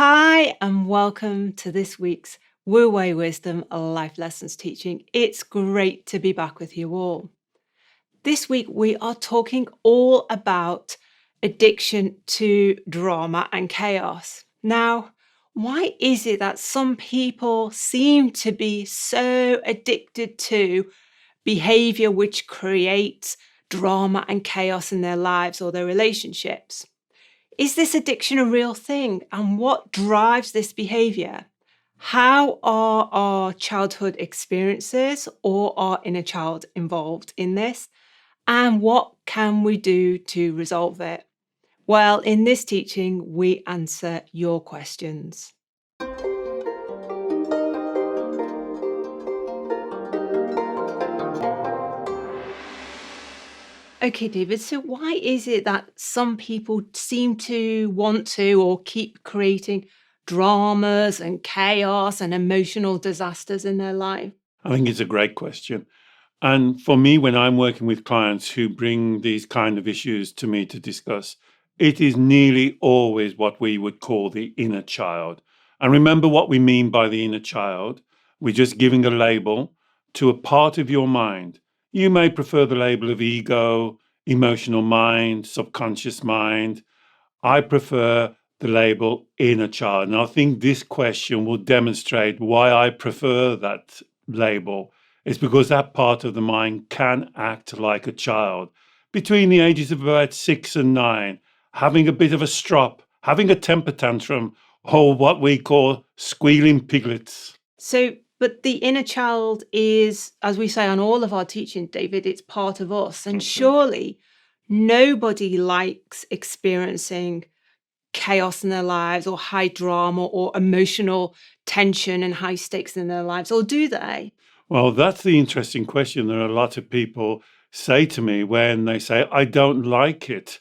Hi, and welcome to this week's Wu Wei Wisdom Life Lessons teaching. It's great to be back with you all. This week, we are talking all about addiction to drama and chaos. Now, why is it that some people seem to be so addicted to behaviour which creates drama and chaos in their lives or their relationships? Is this addiction a real thing? And what drives this behaviour? How are our childhood experiences or our inner child involved in this? And what can we do to resolve it? Well, in this teaching, we answer your questions. Okay, David, so why is it that some people seem to want to or keep creating dramas and chaos and emotional disasters in their life? I think it's a great question. And for me, when I'm working with clients who bring these kind of issues to me to discuss, it is nearly always what we would call the inner child. And remember what we mean by the inner child. We're just giving a label to a part of your mind. You may prefer the label of ego, emotional mind, subconscious mind. I prefer the label inner child. And I think this question will demonstrate why I prefer that label. It's because that part of the mind can act like a child between the ages of about 6 and 9, having a bit of a strop, having a temper tantrum, or what we call squealing piglets. But the inner child is, as we say on all of our teaching, David, it's part of us. And surely nobody likes experiencing chaos in their lives or high drama or emotional tension and high stakes in their lives, or do they? Well, that's the interesting question. There are a lot of people say to me when they say, I don't like it.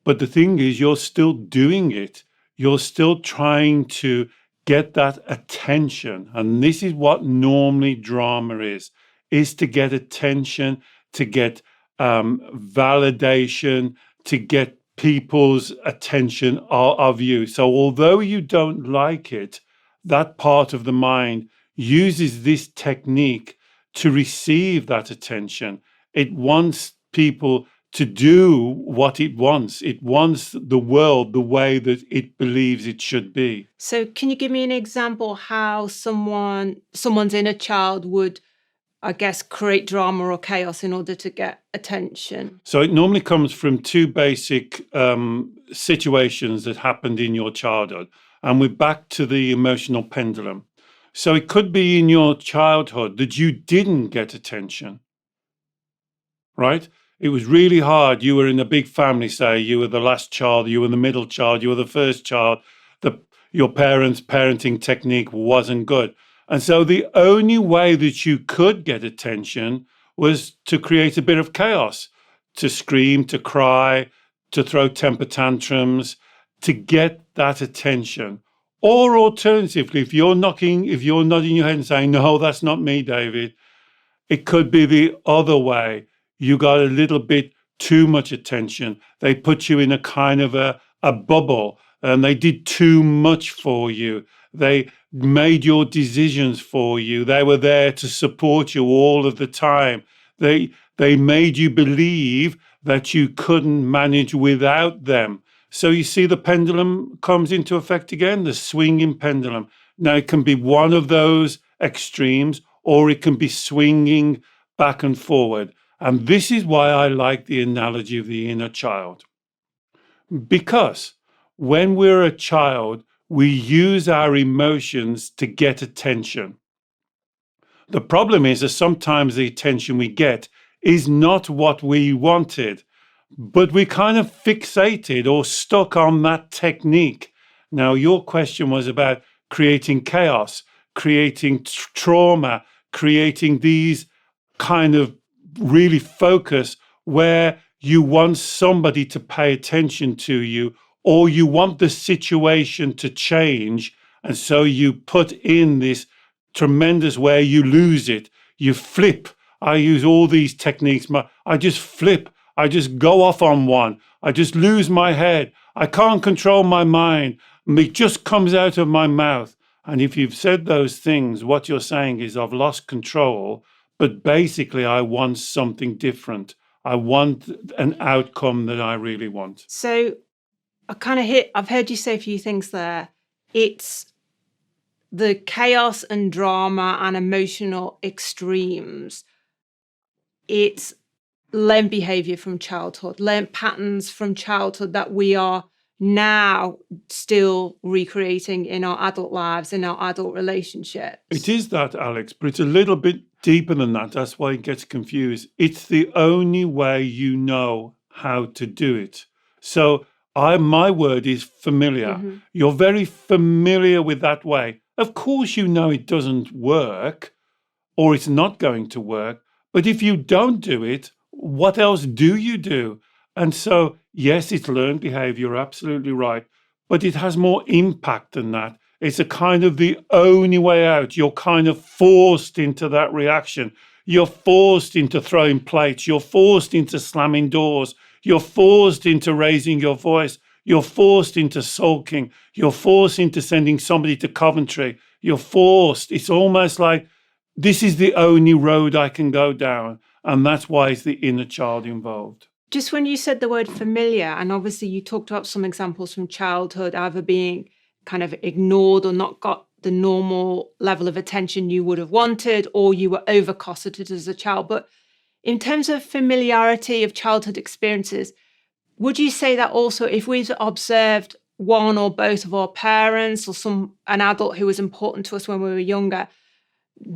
But the thing is, you're still doing it. You're still trying to get that attention. And this is what normally drama is to get attention, to get validation, to get people's attention of you. So although you don't like it, that part of the mind uses this technique to receive that attention. It wants people to do what it wants. It wants the world the way that it believes it should be. So can you give me an example how someone's inner child would, I guess, create drama or chaos in order to get attention? So it normally comes from two basic situations that happened in your childhood. And we're back to the emotional pendulum. So it could be in your childhood that you didn't get attention, right? It was really hard. You were in a big family, say you were the last child, you were the middle child, you were the first child. Your parents' parenting technique wasn't good. And so the only way that you could get attention was to create a bit of chaos, to scream, to cry, to throw temper tantrums, to get that attention. Or alternatively, if you're nodding your head and saying, no, that's not me, David, it could be the other way. You got a little bit too much attention. They put you in a kind of a bubble, and they did too much for you. They made your decisions for you. They were there to support you all of the time. They made you believe that you couldn't manage without them. So you see the pendulum comes into effect again, the swinging pendulum. Now it can be one of those extremes, or it can be swinging back and forward. And this is why I like the analogy of the inner child. Because when we're a child, we use our emotions to get attention. The problem is that sometimes the attention we get is not what we wanted, but we kind of fixated or stuck on that technique. Now, your question was about creating chaos, creating trauma, creating these kind of really focus where you want somebody to pay attention to you, or you want the situation to change. And so you put in this tremendous where you lose it, you flip. I use all these techniques. I just flip. I just go off on one. I just lose my head. I can't control my mind. It just comes out of my mouth. And if you've said those things, what you're saying is I've lost control, but basically I want something different. I want an outcome that I really want. So I've heard you say a few things there. It's the chaos and drama and emotional extremes. It's learned behavior from childhood, learned patterns from childhood that we are now still recreating in our adult lives, in our adult relationships. It is that, Alex, but it's a little bit deeper than that. That's why it gets confused. It's the only way you know how to do it. So my word is familiar. Mhm. You're very familiar with that way. Of course, you know it doesn't work or it's not going to work. But if you don't do it, what else do you do? And so, yes, it's learned behavior, you're absolutely right, but it has more impact than that. It's a kind of the only way out. You're kind of forced into that reaction. You're forced into throwing plates. You're forced into slamming doors. You're forced into raising your voice. You're forced into sulking. You're forced into sending somebody to Coventry. You're forced. It's almost like this is the only road I can go down. And that's why it's the inner child involved. Just when you said the word familiar, and obviously you talked about some examples from childhood, either being kind of ignored or not got the normal level of attention you would have wanted, or you were over-cosseted as a child. But in terms of familiarity of childhood experiences, would you say that also if we've observed one or both of our parents or an adult who was important to us when we were younger,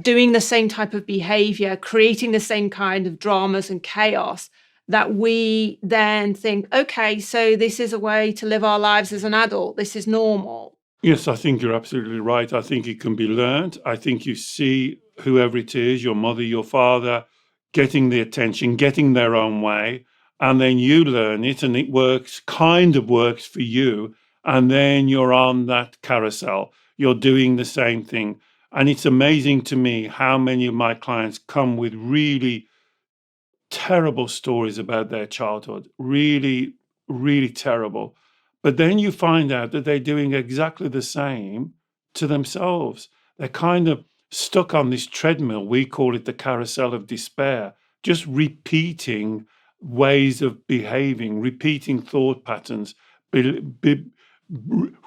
doing the same type of behavior, creating the same kind of dramas and chaos, that we then think, okay, so this is a way to live our lives as an adult. This is normal. Yes, I think you're absolutely right. I think it can be learned. I think you see whoever it is, your mother, your father, getting the attention, getting their own way, and then you learn it and it works, kind of works for you. And then you're on that carousel. You're doing the same thing. And it's amazing to me how many of my clients come with really terrible stories about their childhood, really, really terrible. But then you find out that they're doing exactly the same to themselves. They're kind of stuck on this treadmill. We call it the carousel of despair, just repeating ways of behaving, repeating thought patterns,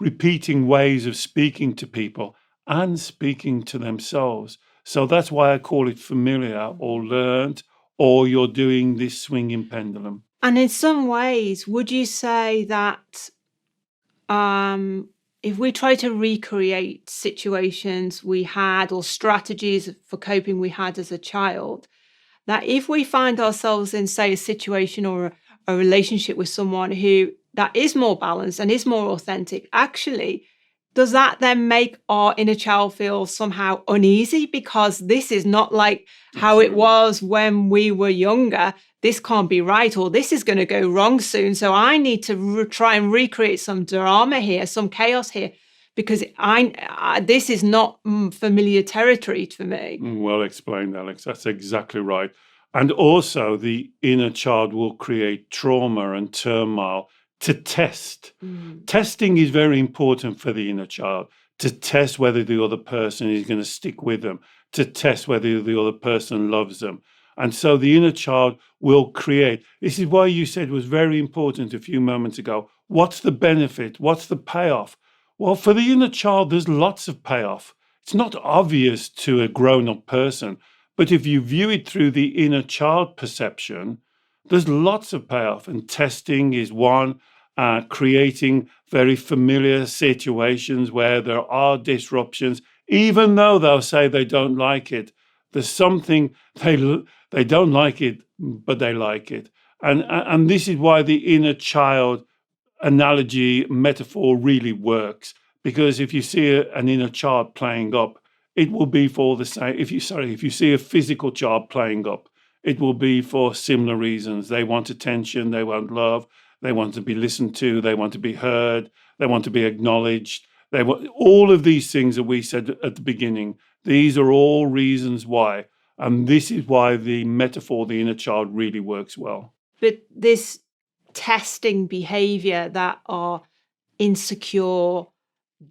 repeating ways of speaking to people and speaking to themselves. So that's why I call it familiar or learned, or you're doing this swinging pendulum. And in some ways, would you say that if we try to recreate situations we had or strategies for coping we had as a child, that if we find ourselves in, say, a situation or a relationship with someone who that is more balanced and is more authentic, actually, does that then make our inner child feel somehow uneasy? Because this is not like how it was when we were younger. This can't be right, or this is going to go wrong soon. So I need to try and recreate some drama here, some chaos here, because this is not familiar territory for me. Well explained, Alex. That's exactly right. And also, the inner child will create trauma and turmoil to test. Testing is very important for the inner child, to test whether the other person is going to stick with them, to test whether the other person loves them. And so the inner child will create. This is why you said was very important a few moments ago. What's the benefit? What's the payoff? Well, for the inner child, there's lots of payoff. It's not obvious to a grown-up person, but if you view it through the inner child perception, there's lots of payoff. And testing is one, creating very familiar situations where there are disruptions, even though they'll say they don't like it. There's something they don't like it, but they like it. And this is why the inner child analogy metaphor really works, because if you see an inner child playing up, it will be for the same. If you see a physical child playing up, it will be for similar reasons. They want attention, they want love, they want to be listened to, they want to be heard, they want to be acknowledged. They want all of these things that we said at the beginning. These are all reasons why. And this is why the metaphor, the inner child, really works well. But this testing behavior that are insecure,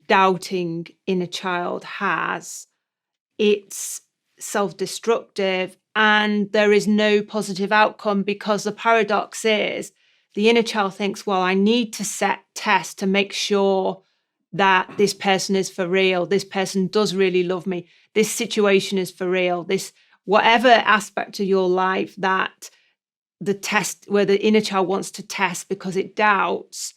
doubting inner child has, it's self-destructive and there is no positive outcome, because the paradox is the inner child thinks, well, I need to set tests to make sure that this person is for real. This person does really love me. This situation is for real. This, whatever aspect of your life that the test, where the inner child wants to test because it doubts,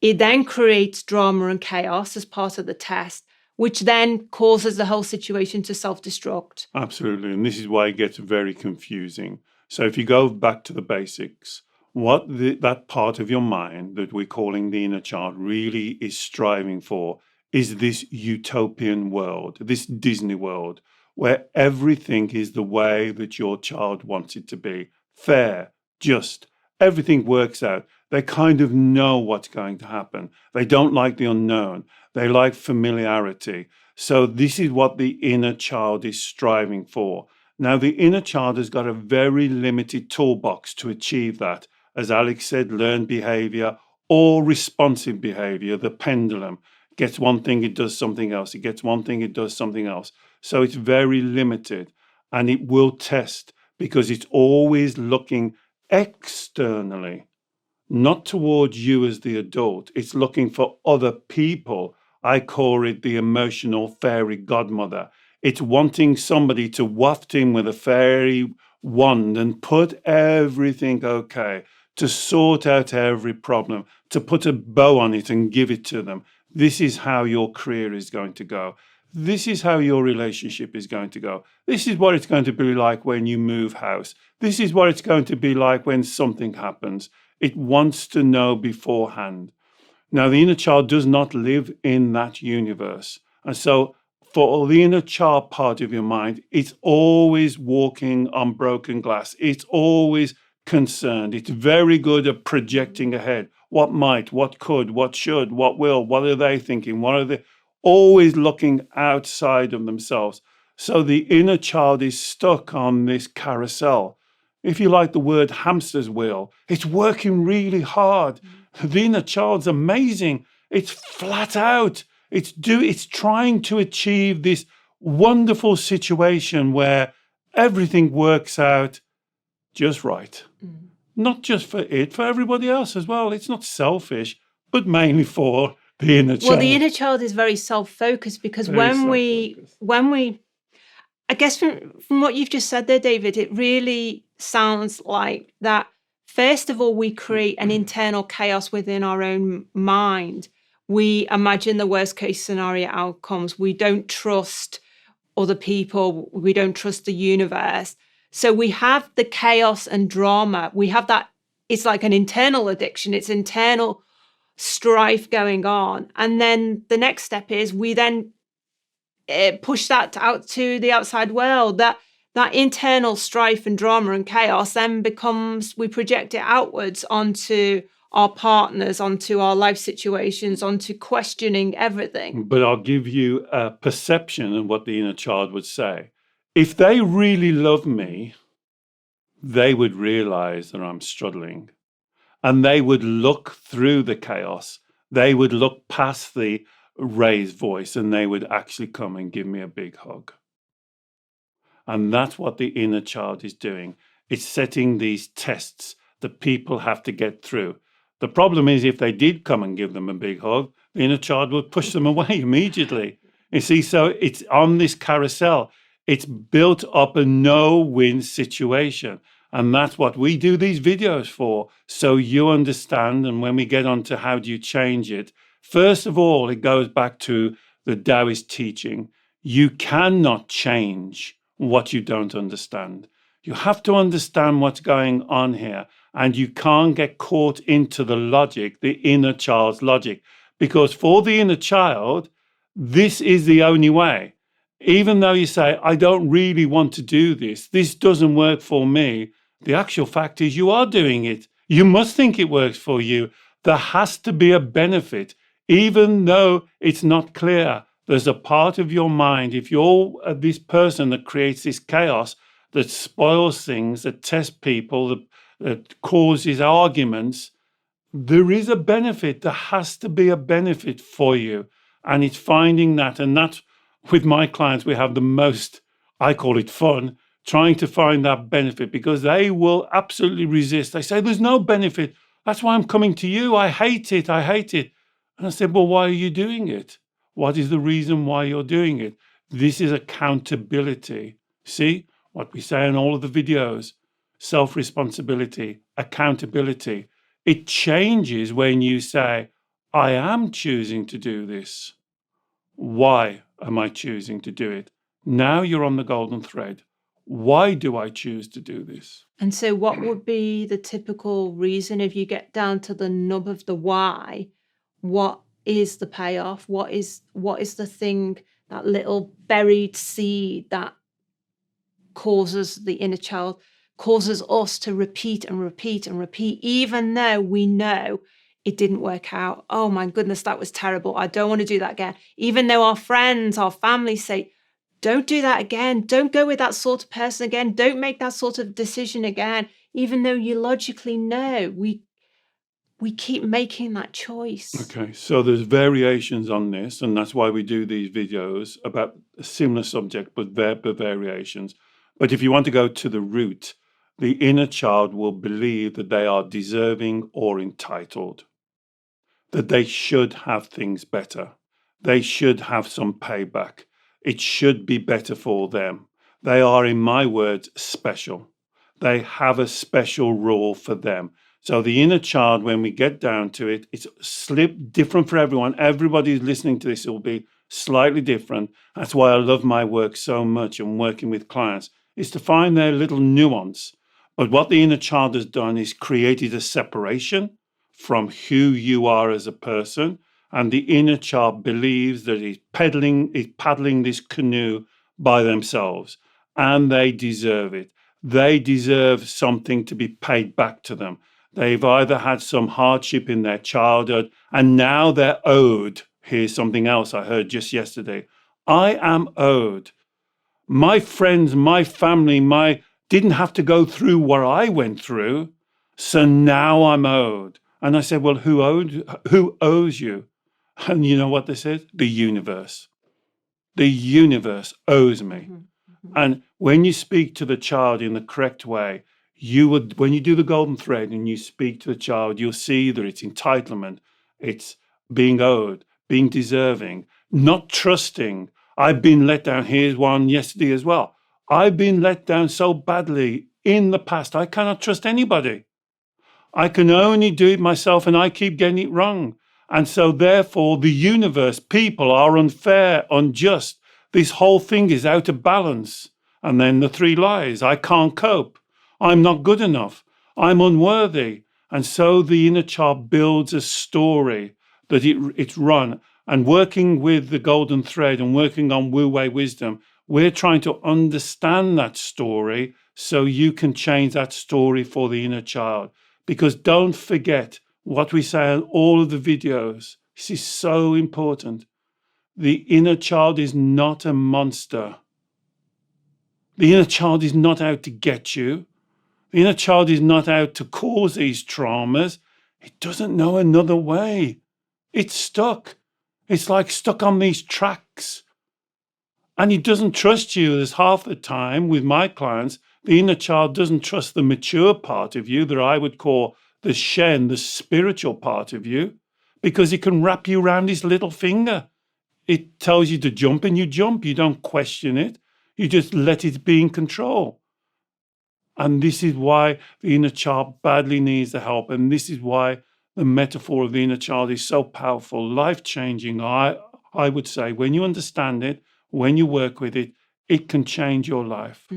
it then creates drama and chaos as part of the test, which then causes the whole situation to self-destruct. Absolutely. And this is why it gets very confusing. So if you go back to the basics, what that part of your mind that we're calling the inner child really is striving for is this utopian world, this Disney world, where everything is the way that your child wants it to be. Fair, just, everything works out. They kind of know what's going to happen. They don't like the unknown. They like familiarity. So this is what the inner child is striving for. Now, the inner child has got a very limited toolbox to achieve that. As Alex said, learned behaviour or responsive behaviour, the pendulum. Gets one thing, it does something else. It gets one thing, it does something else. So it's very limited, and it will test because it's always looking externally, not towards you as the adult. It's looking for other people. I call it the emotional fairy godmother. It's wanting somebody to waft in with a fairy wand and put everything okay, to sort out every problem, to put a bow on it and give it to them. This is how your career is going to go. This is how your relationship is going to go. This is what it's going to be like when you move house. This is what it's going to be like when something happens. It wants to know beforehand. Now, the inner child does not live in that universe. And so for the inner child part of your mind, it's always walking on broken glass. It's always concerned. It's very good at projecting ahead. What might, what could, what should, what will, what are they thinking? What are they? Always looking outside of themselves. So the inner child is stuck on this carousel. If you like the word hamster's wheel, it's working really hard. The inner child's amazing. It's flat out. It's trying to achieve this wonderful situation where everything works out just right. Not just for it, for everybody else as well. It's not selfish, but mainly for the inner child. Well, the inner child is very self-focused because when we, I guess from what you've just said there, David, it really sounds like that. First of all, we create an internal chaos within our own mind. We imagine the worst case scenario outcomes. We don't trust other people. We don't trust the universe. So we have the chaos and drama. We have that. It's like an internal addiction. It's internal strife going on. And then the next step is we then push that out to the outside world. That internal strife and drama and chaos then becomes, we project it outwards onto our partners, onto our life situations, onto questioning everything. But I'll give you a perception of what the inner child would say. If they really love me, they would realize that I'm struggling. And they would look through the chaos. They would look past the raised voice and they would actually come and give me a big hug. And that's what the inner child is doing. It's setting these tests that people have to get through. The problem is if they did come and give them a big hug, the inner child would push them away immediately. You see, so it's on this carousel. It's built up a no-win situation. And that's what we do these videos for, so you understand. And when we get on to how do you change it, first of all, it goes back to the Taoist teaching. You cannot change what you don't understand. You have to understand what's going on here. And you can't get caught into the logic, the inner child's logic. Because for the inner child, this is the only way. Even though you say, I don't really want to do this, this doesn't work for me, the actual fact is you are doing it. You must think it works for you. There has to be a benefit, even though it's not clear. There's a part of your mind, if you're this person that creates this chaos, that spoils things, that tests people, that causes arguments, there is a benefit. There has to be a benefit for you. And it's finding that, and that with my clients, we have the most, I call it fun, trying to find that benefit, because they will absolutely resist. They say, there's no benefit. That's why I'm coming to you. I hate it. I hate it. And I said, well, why are you doing it? What is the reason why you're doing it? This is accountability. See what we say in all of the videos, self-responsibility, accountability. It changes when you say, I am choosing to do this. Why am I choosing to do it? Now you're on the golden thread. Why do I choose to do this? And so what would be the typical reason if you get down to the nub of the why? What is the payoff? What is the thing, that little buried seed that causes the inner child, causes us to repeat and repeat and repeat, even though we know it didn't work out. Oh my goodness, that was terrible. I don't want to do that again. Even though our friends, our family say, don't do that again. Don't go with that sort of person again. Don't make that sort of decision again. Even though you logically know, we keep making that choice. Okay, so there's variations on this, and that's why we do these videos about a similar subject, but variations. But if you want to go to the root, the inner child will believe that they are deserving or entitled, that they should have things better. They should have some payback. It should be better for them. They are, in my words, special. They have a special role for them. So the inner child, when we get down to it, it's different for everyone. Everybody who's listening to this will be slightly different. That's why I love my work so much and working with clients, is to find their little nuance. But what the inner child has done is created a separation from who you are as a person. And the inner child believes that he's paddling this canoe by themselves, and they deserve it. They deserve something to be paid back to them. They've either had some hardship in their childhood, and now they're owed. Here's something else I heard just yesterday. I am owed. My friends, my family, didn't have to go through what I went through, so now I'm owed. And I said, well, who owes you? And you know what they said? The universe. The universe owes me. And when you speak to the child in the correct way, when you do the golden thread and you speak to the child, you'll see that it's entitlement, it's being owed, being deserving, not trusting. I've been let down. Here's one yesterday as well. I've been let down so badly in the past. I cannot trust anybody. I can only do it myself, and I keep getting it wrong. And so therefore the universe, people are unfair, unjust. This whole thing is out of balance. And then the three lies. I can't cope. I'm not good enough. I'm unworthy. And so the inner child builds a story that it's run. And working with the golden thread and working on Wu Wei Wisdom, we're trying to understand that story so you can change that story for the inner child. Because don't forget what we say in all of the videos. This is so important. The inner child is not a monster. The inner child is not out to get you. The inner child is not out to cause these traumas. It doesn't know another way. It's stuck. It's like stuck on these tracks. And it doesn't trust you. As half the time with my clients, the inner child doesn't trust the mature part of you that I would call the Shen, the spiritual part of you, because it can wrap you around his little finger. It tells you to jump and you jump. You don't question it. You just let it be in control. And this is why the inner child badly needs the help. And this is why the metaphor of the inner child is so powerful, life-changing. I would say when you understand it, when you work with it, it can change your life.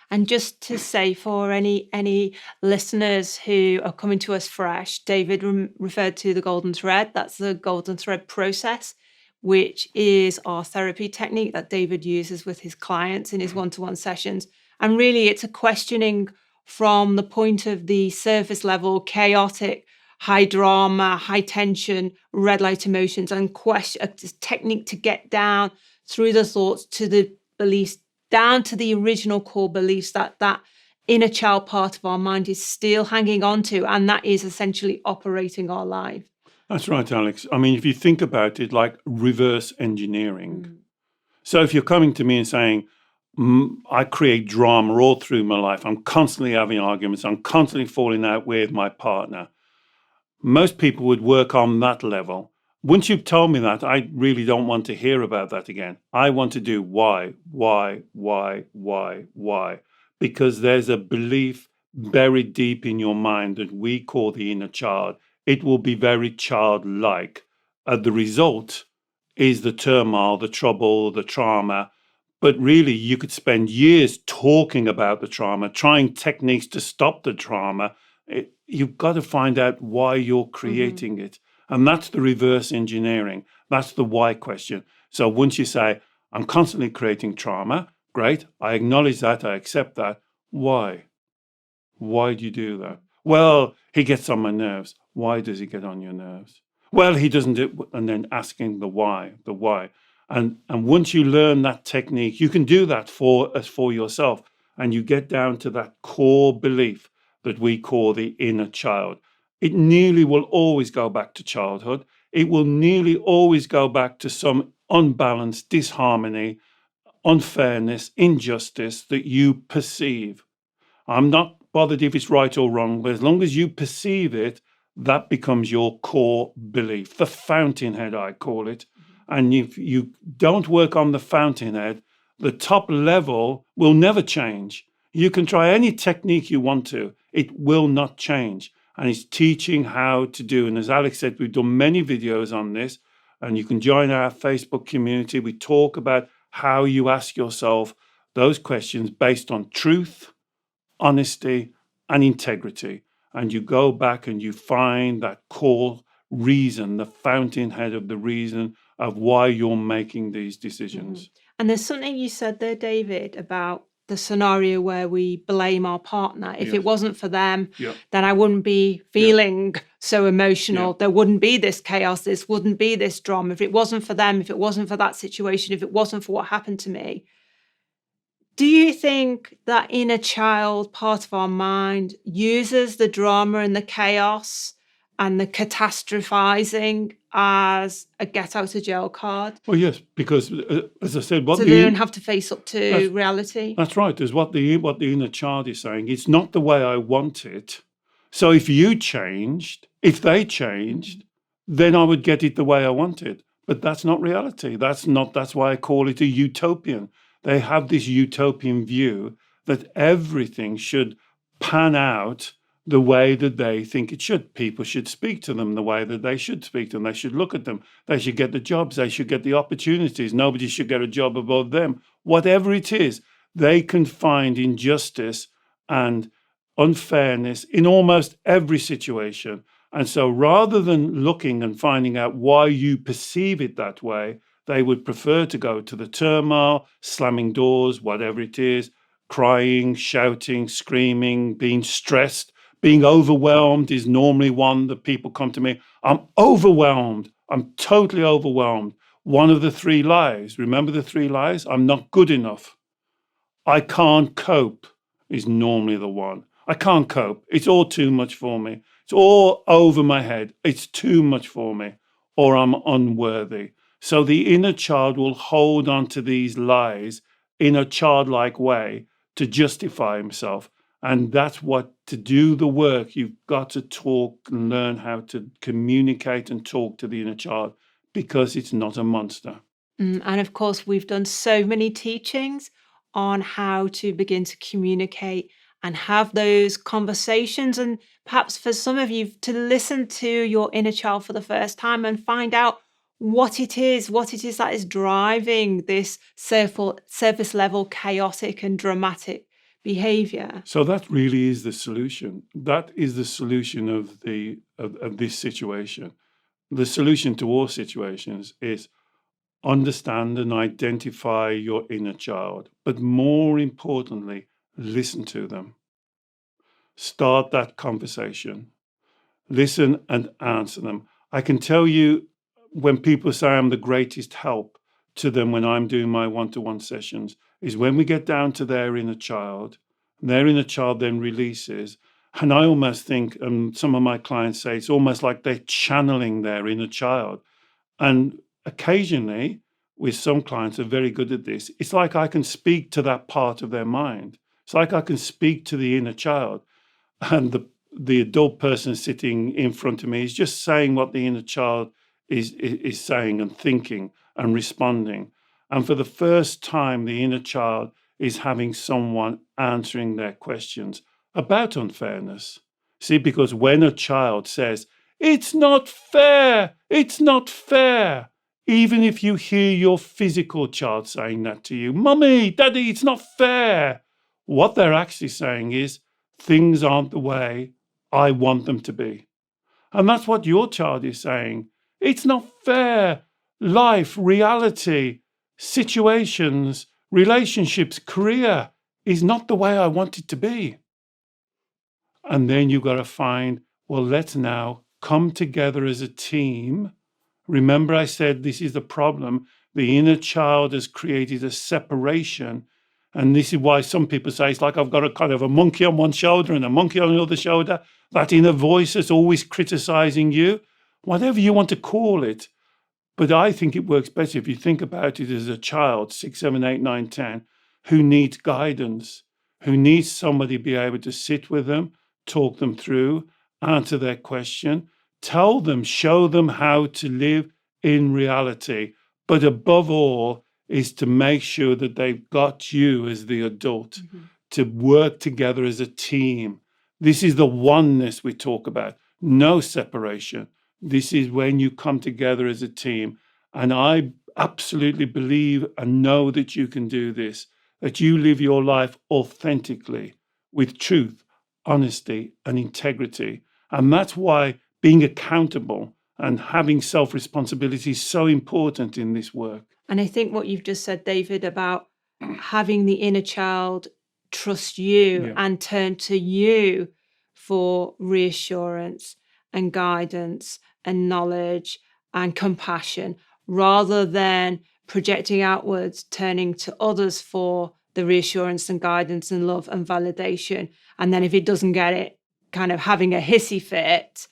And just to say, for any listeners who are coming to us fresh, David referred to the golden thread. That's the golden thread process, which is our therapy technique that David uses with his clients in his one-to-one sessions. And really, it's a questioning from the point of the surface level, chaotic, high drama, high tension, red light emotions, and a technique to get down through the thoughts to the beliefs, down to the original core beliefs that inner child part of our mind is still hanging on to, and that is essentially operating our life. That's right, Alex. I mean, if you think about it like reverse engineering. So if you're coming to me and saying, I create drama all through my life, I'm constantly having arguments, I'm constantly falling out with my partner, most people would work on that level. Once you've told me that, I really don't want to hear about that again. I want to do why, because there's a belief buried deep in your mind that we call the inner child. It will be very childlike. The result is the turmoil, the trouble, the trauma. But really, you could spend years talking about the trauma, trying techniques to stop the trauma. You've got to find out why you're creating it. And that's the reverse engineering. That's the why question. So once you say, I'm constantly creating trauma, great. I acknowledge that. I accept that. Why? Why do you do that? Well, he gets on my nerves. Why does he get on your nerves? Well, he doesn't do, and then asking the why. And once you learn that technique, you can do that for yourself. And you get down to that core belief that we call the inner child. It nearly will always go back to childhood. It will nearly always go back to some unbalanced disharmony, unfairness, injustice that you perceive. I'm not bothered if it's right or wrong, but as long as you perceive it, that becomes your core belief, the fountainhead, I call it. And if you don't work on the fountainhead, the top level will never change. You can try any technique you want to, it will not change. And it's teaching how to do. And as Alex said, we've done many videos on this, and you can join our Facebook community. We talk about how you ask yourself those questions based on truth, honesty, and integrity. And you go back and you find that core reason, the fountainhead of the reason of why you're making these decisions. And there's something you said there, David, about the scenario where we blame our partner. If it wasn't for them, then I wouldn't be feeling so emotional. There wouldn't be this chaos. This wouldn't be this drama. If it wasn't for them, if it wasn't for that situation, if it wasn't for what happened to me. Do you think that inner child part of our mind uses the drama and the chaos and the catastrophizing as a get out of jail card? Well, yes, because as I said, so they don't have to face up to reality. That's right. Is what the inner child is saying. It's not the way I want it. So if they changed, then I would get it the way I want it. But that's not reality. That's why I call it a utopian. They have this utopian view that everything should pan out the way that they think it should. People should speak to them the way that they should speak to them. They should look at them. They should get the jobs. They should get the opportunities. Nobody should get a job above them. Whatever it is, they can find injustice and unfairness in almost every situation. And so rather than looking and finding out why you perceive it that way, they would prefer to go to the turmoil, slamming doors, whatever it is, crying, shouting, screaming, being stressed. Being overwhelmed is normally one that people come to me. I'm overwhelmed. I'm totally overwhelmed. One of the 3 lies. Remember the 3 lies? I'm not good enough. I can't cope is normally the one. I can't cope. It's all too much for me. It's all over my head. It's too much for me. Or I'm unworthy. So the inner child will hold on to these lies in a childlike way to justify himself. And that's what, to do the work, you've got to talk and learn how to communicate and talk to the inner child, because it's not a monster. And of course, we've done so many teachings on how to begin to communicate and have those conversations. And perhaps for some of you to listen to your inner child for the first time and find out what it is that is driving this surface level chaotic and dramatic behavior. So that really is the solution. That is the solution of this situation. The solution to all situations is understand and identify your inner child, but more importantly, listen to them. Start that conversation. Listen and answer them. I can tell you, when people say I'm the greatest help to them when I'm doing my one-to-one sessions, is when we get down to their inner child then releases, And I almost think, some of my clients say, it's almost like they're channeling their inner child. And occasionally, with some clients are very good at this, it's like I can speak to that part of their mind. It's like I can speak to the inner child. And the adult person sitting in front of me is just saying what the inner child is saying and thinking and responding. And for the first time, the inner child is having someone answering their questions about unfairness. See, because when a child says, it's not fair, it's not fair, even if you hear your physical child saying that to you, Mummy, Daddy, it's not fair, what they're actually saying is, things aren't the way I want them to be. And that's what your child is saying. It's not fair. Life, reality, situations, relationships, career is not the way I want it to be. And then you've got to find, well, let's now come together as a team. Remember, I said this is the problem. The inner child has created a separation. And this is why some people say it's like I've got a kind of a monkey on one shoulder and a monkey on the other shoulder. That inner voice that's always criticizing you, whatever you want to call it. But I think it works better if you think about it as a child, 6, 7, 8, 9, 10, who needs guidance, who needs somebody to be able to sit with them, talk them through, answer their question, tell them, show them how to live in reality. But above all, is to make sure that they've got you as the adult to work together as a team. This is the oneness we talk about, no separation. This is when you come together as a team. And I absolutely believe and know that you can do this, that you live your life authentically with truth, honesty, and integrity. And that's why being accountable and having self-responsibility is so important in this work. And I think what you've just said, David, about having the inner child trust you and turn to you for reassurance and guidance and knowledge and compassion, rather than projecting outwards, turning to others for the reassurance and guidance and love and validation. And then if it doesn't get it, kind of having a hissy fit.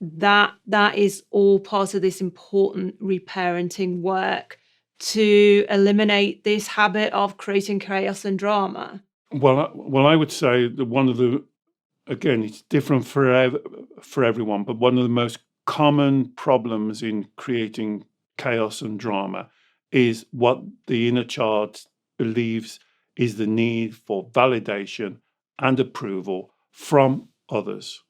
That is all part of this important reparenting work to eliminate this habit of creating chaos and drama. Well, I would say that one of the, again, it's different for everyone, but one of the most common problems in creating chaos and drama is what the inner child believes is the need for validation and approval from others.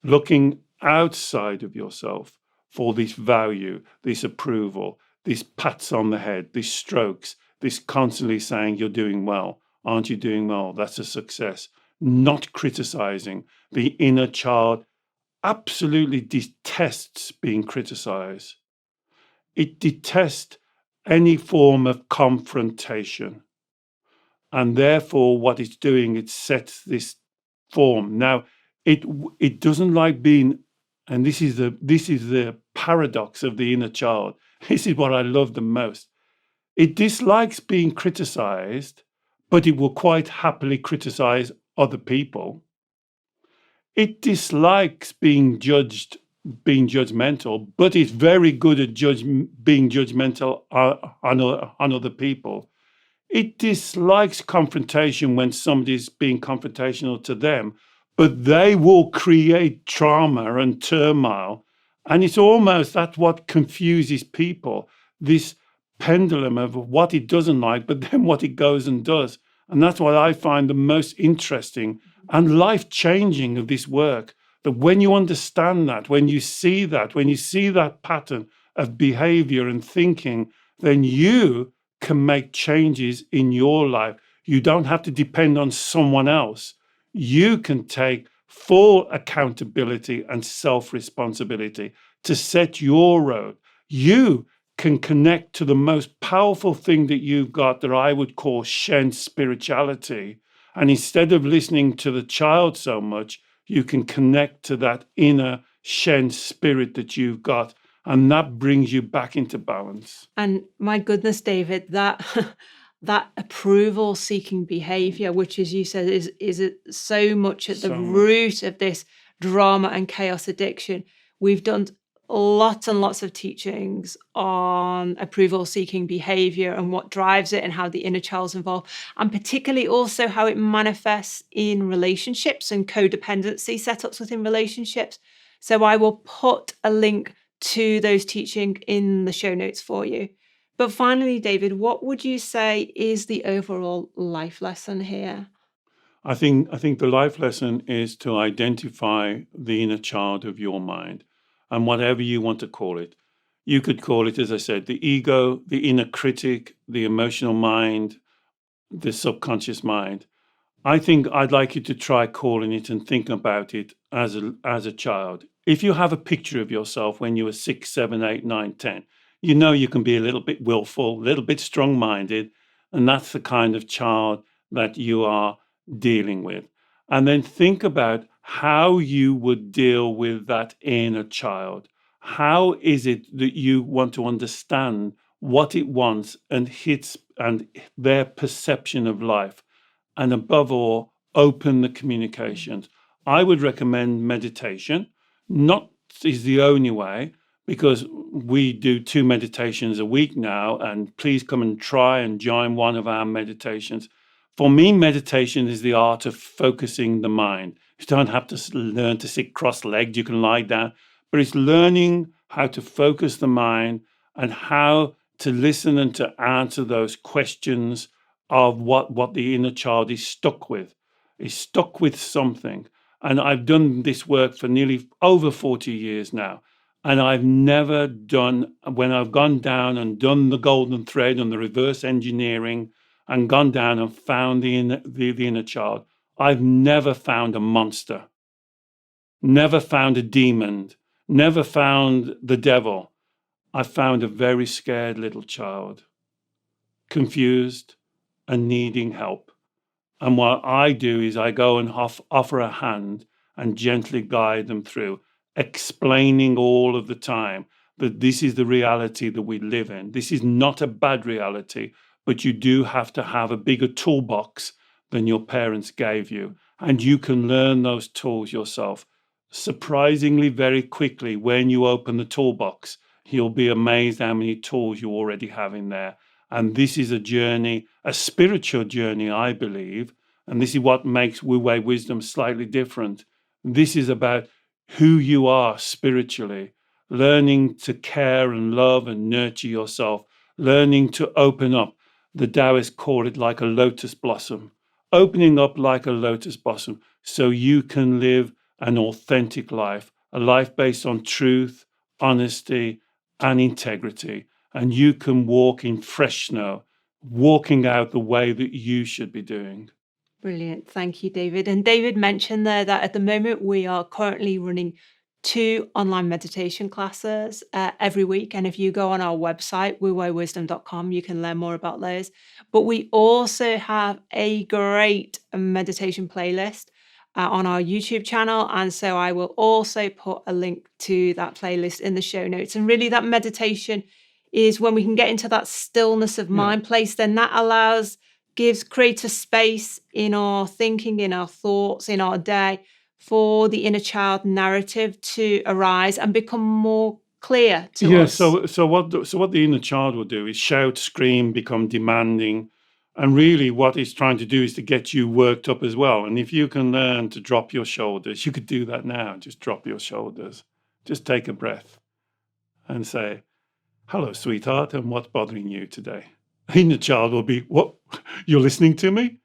Looking outside of yourself for this value, this approval, these pats on the head, these strokes, this constantly saying you're doing well. Aren't you doing well? That's a success. Not criticizing. The inner child absolutely detests being criticized. It detests any form of confrontation. And therefore, what it's doing, it sets this form. Now, it doesn't like being, and this is the paradox of the inner child. This is what I love the most. It dislikes being criticized, but it will quite happily criticize other people. It dislikes being judged, being judgmental, but it's very good at being judgmental on other people. It dislikes confrontation when somebody's being confrontational to them, but they will create trauma and turmoil. And it's almost that's what confuses people, this pendulum of what it doesn't like, but then what it goes and does. And that's what I find the most interesting and life-changing of this work, that when you understand that, when you see that pattern of behavior and thinking, then you can make changes in your life. You don't have to depend on someone else. You can take full accountability and self-responsibility to set your road. You can connect to the most powerful thing that you've got, that I would call Shen spirituality. And instead of listening to the child so much, you can connect to that inner Shen spirit that you've got. And that brings you back into balance. And my goodness, David, that that approval seeking behavior, which, as you said, is so much at the So much. root of this drama and chaos addiction. We've done lots and lots of teachings on approval seeking behavior and what drives it and how the inner child's involved, and particularly also how it manifests in relationships and codependency setups within relationships. So I will put a link to those teachings in the show notes for you. But finally, David, what would you say is the overall life lesson here? I think the life lesson is to identify the inner child of your mind, and whatever you want to call it. You could call it, as I said, the ego, the inner critic, the emotional mind, the subconscious mind. I think I'd like you to try calling it and think about it as a child. If you have a picture of yourself when you were 6, 7, 8, 9, 10, you know you can be a little bit willful, a little bit strong-minded, and that's the kind of child that you are dealing with. And then think about how you would deal with that inner child. How is it that you want to understand what it wants and their perception of life? And above all, open the communications. I would recommend meditation. Not is the only way, because we do 2 meditations a week now, and please come and try and join one of our meditations. For me, meditation is the art of focusing the mind. You don't have to learn to sit cross-legged, you can lie down, but it's learning how to focus the mind and how to listen and to answer those questions of what the inner child is stuck with. Is stuck with something. And I've done this work for nearly over 40 years now. And I've never done, when I've gone down and done the golden thread and the reverse engineering and gone down and found the inner child, I've never found a monster, never found a demon, never found the devil. I found a very scared little child, confused and needing help. And what I do is I go and offer a hand and gently guide them through, explaining all of the time that this is the reality that we live in. This is not a bad reality, but you do have to have a bigger toolbox than your parents gave you. And you can learn those tools yourself. Surprisingly, very quickly, when you open the toolbox, you'll be amazed how many tools you already have in there. And this is a journey, a spiritual journey, I believe. And this is what makes Wu Wei Wisdom slightly different. This is about who you are spiritually, learning to care and love and nurture yourself, learning to open up. The Taoists call it like a lotus blossom, opening up like a lotus blossom so you can live an authentic life, a life based on truth, honesty, and integrity. And you can walk in fresh snow, walking out the way that you should be doing. Brilliant. Thank you, David. And David mentioned there that at the moment we are currently running 2 online meditation classes every week. And if you go on our website, wuweiwisdom.com, you can learn more about those. But we also have a great meditation playlist on our YouTube channel. And so I will also put a link to that playlist in the show notes. And really that meditation is when we can get into that stillness of mind place, then that creates a space in our thinking, in our thoughts, in our day for the inner child narrative to arise and become more clear to us. So what the inner child will do is shout, scream, become demanding. And really what it's trying to do is to get you worked up as well. And if you can learn to drop your shoulders, you could do that now. Just drop your shoulders. Just take a breath and say, "Hello, sweetheart, and what's bothering you today?" Inner child will be, "What? You're listening to me?"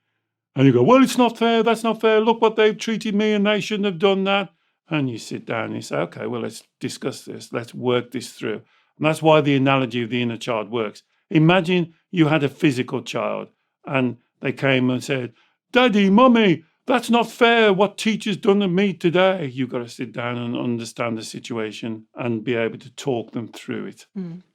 And you go, "Well, it's not fair. That's not fair. Look what they've treated me and they shouldn't have done that." And you sit down and you say, "Okay, well, let's discuss this. Let's work this through." And that's why the analogy of the inner child works. Imagine you had a physical child and they came and said, "Daddy, Mummy, that's not fair. What teacher's done to me today." You've got to sit down and understand the situation and be able to talk them through it.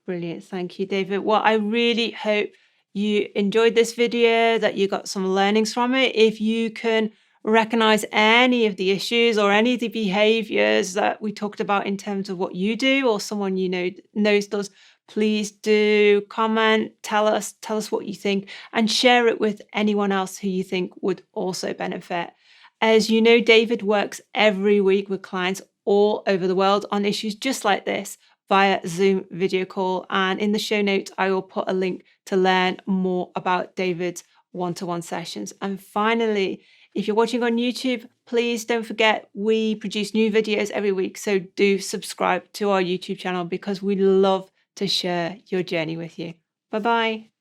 Brilliant. Thank you, David. Well, I really hope you enjoyed this video, that you got some learnings from it. If you can recognize any of the issues or any of the behaviors that we talked about in terms of what you do or someone you know knows does, please do comment, tell us what you think, and share it with anyone else who you think would also benefit. As you know, David works every week with clients all over the world on issues just like this via Zoom video call. And in the show notes, I will put a link to learn more about David's one-to-one sessions. And finally, if you're watching on YouTube, please don't forget we produce new videos every week. So do subscribe to our YouTube channel because we love to share your journey with you. Bye-bye.